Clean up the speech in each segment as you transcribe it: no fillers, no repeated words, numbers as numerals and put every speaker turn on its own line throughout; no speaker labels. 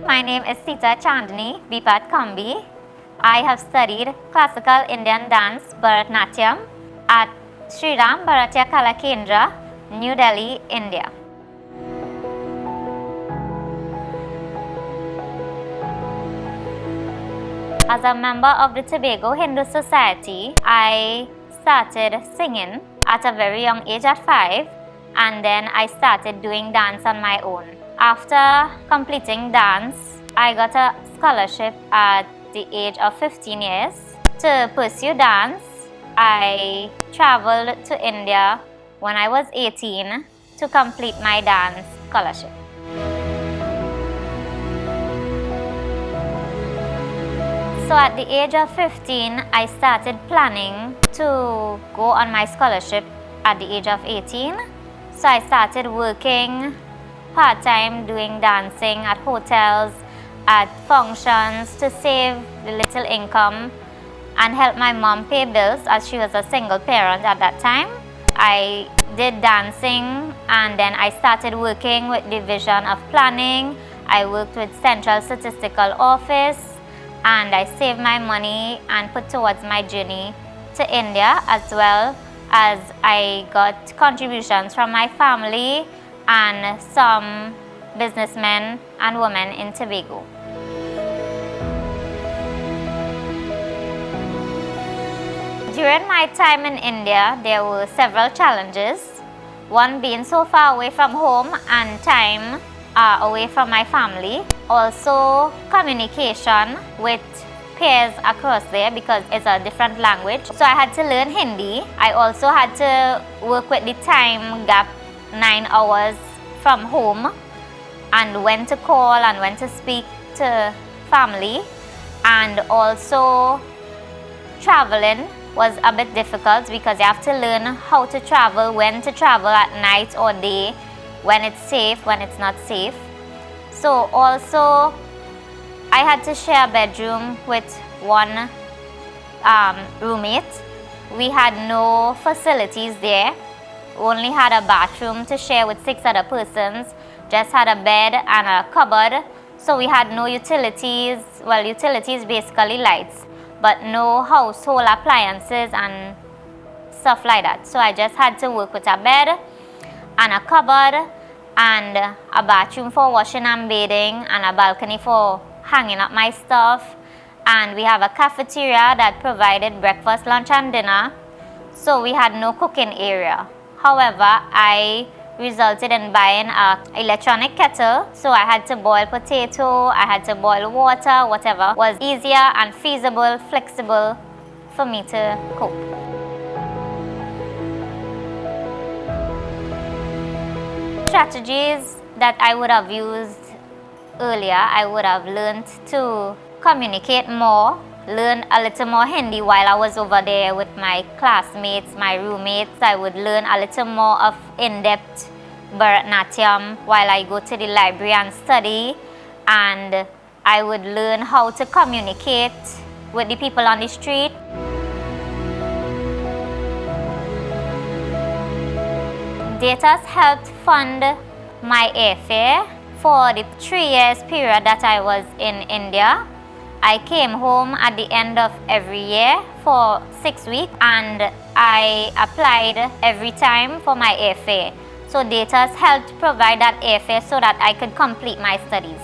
my name is Seeta Beepath-Combie. I have studied classical Indian dance Bharatnatyam at Sri Ram Bharatya Kala Kendra, New Delhi, India. As a member of the Tobago Hindu Society, I started singing at a very young age at 5, and then I started doing dance on my own. After completing dance, I got a scholarship at the age of 15 years. To pursue dance, I traveled to India when I was 18 to complete my dance scholarship. So at the age of 15, I started planning to go on my scholarship at the age of 18. So I started working part-time doing dancing at hotels, at functions to save the little income and help my mom pay bills as she was a single parent at that time. I did dancing and then I started working with Division of Planning. I worked with Central Statistical Office and I saved my money and put towards my journey to India, as well as I got contributions from my family and some businessmen and women in Tobago. During my time in India, there were several challenges. One being so far away from home and time away from my family. Also, communication with peers across there because it's a different language. So I had to learn Hindi. I also had to work with the time gap, 9 hours from home, and when to call and when to speak to family. And also traveling was a bit difficult because you have to learn how to travel, when to travel at night or day, when it's safe, when it's not safe. So also I had to share a bedroom with one roommate. We had no facilities there. We only had a bathroom to share with 6 other persons, just had a bed and a cupboard. So we had no utilities, well, utilities basically lights, but no household appliances and stuff like that. So I just had to work with a bed and a cupboard and a bathroom for washing and bathing and a balcony for hanging up my stuff. And we have a cafeteria that provided breakfast, lunch and dinner. So we had no cooking area. However, I resulted in buying an electronic kettle. So I had to boil potato, I had to boil water, whatever was easier and feasible, flexible for me to cope. Strategies that I would have used earlier, I would have learned to communicate more, learn a little more Hindi while I was over there with my classmates, my roommates. I would learn a little more of in-depth Bharatnatyam while I go to the library and study, and I would learn how to communicate with the people on the street. DATAS helped fund my airfare for the 3 years period that I was in India. I came home at the end of every year for 6 weeks and I applied every time for my airfare. So DATAS helped provide that airfare so that I could complete my studies.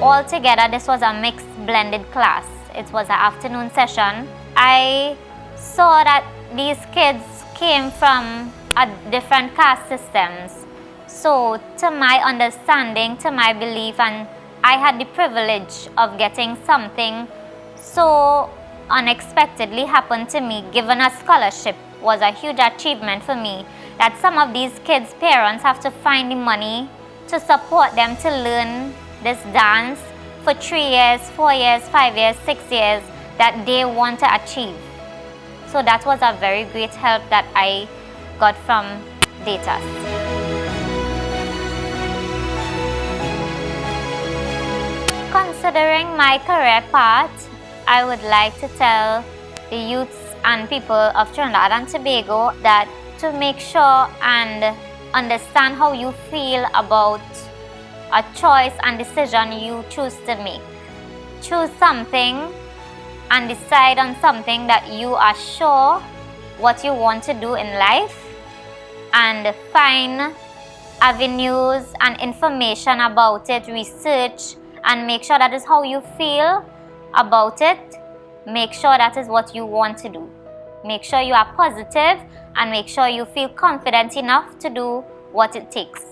Altogether, this was a mixed blended class. It was an afternoon session. I saw that these kids came from different caste systems. So to my understanding, to my belief, and I had the privilege of getting something so unexpectedly happen to me, given a scholarship, was a huge achievement for me. That some of these kids' parents have to find the money to support them to learn this dance for 3 years, 4 years, 5 years, 6 years that they want to achieve. So that was a very great help that I got from DATAS. Considering my career path, I would like to tell the youths and people of Trinidad and Tobago that to make sure and understand how you feel about a choice and decision you choose to make. Choose something and decide on something that you are sure what you want to do in life, and find avenues and information about it, research, and make sure that is how you feel about it. Make sure that is what you want to do. Make sure you are positive and make sure you feel confident enough to do what it takes.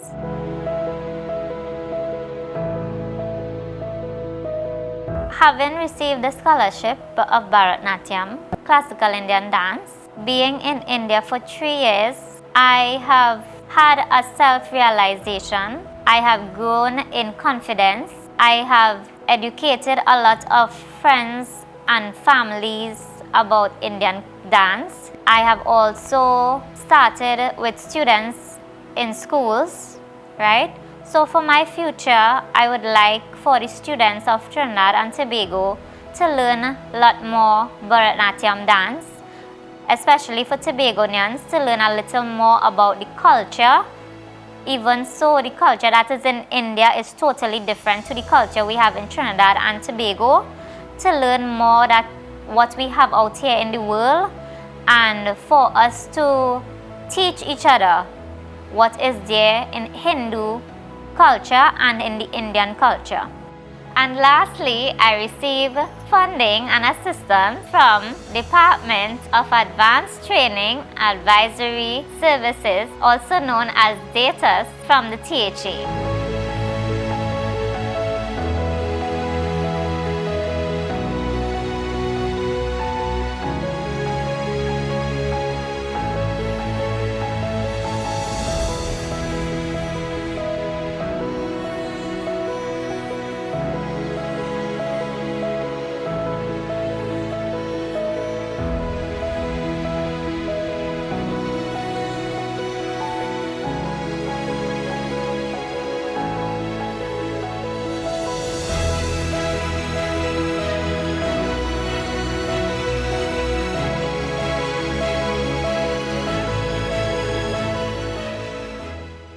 Having received the scholarship of Bharatanatyam, classical Indian dance, being in India for 3 years, I have had a self-realization. I have grown in confidence. I have educated a lot of friends and families about Indian dance. I have also started with students in schools, right? So for my future, I would like for the students of Trinidad and Tobago to learn a lot more Bharatanatyam dance, especially for Tobagonians to learn a little more about the culture. Even so, the culture that is in India is totally different to the culture we have in Trinidad and Tobago, to learn more that what we have out here in the world, and for us to teach each other what is there in Hindu culture and in the Indian culture. And lastly, I receive funding and assistance from Department of Advanced Training Advisory Services, also known as DATAS, from the THA.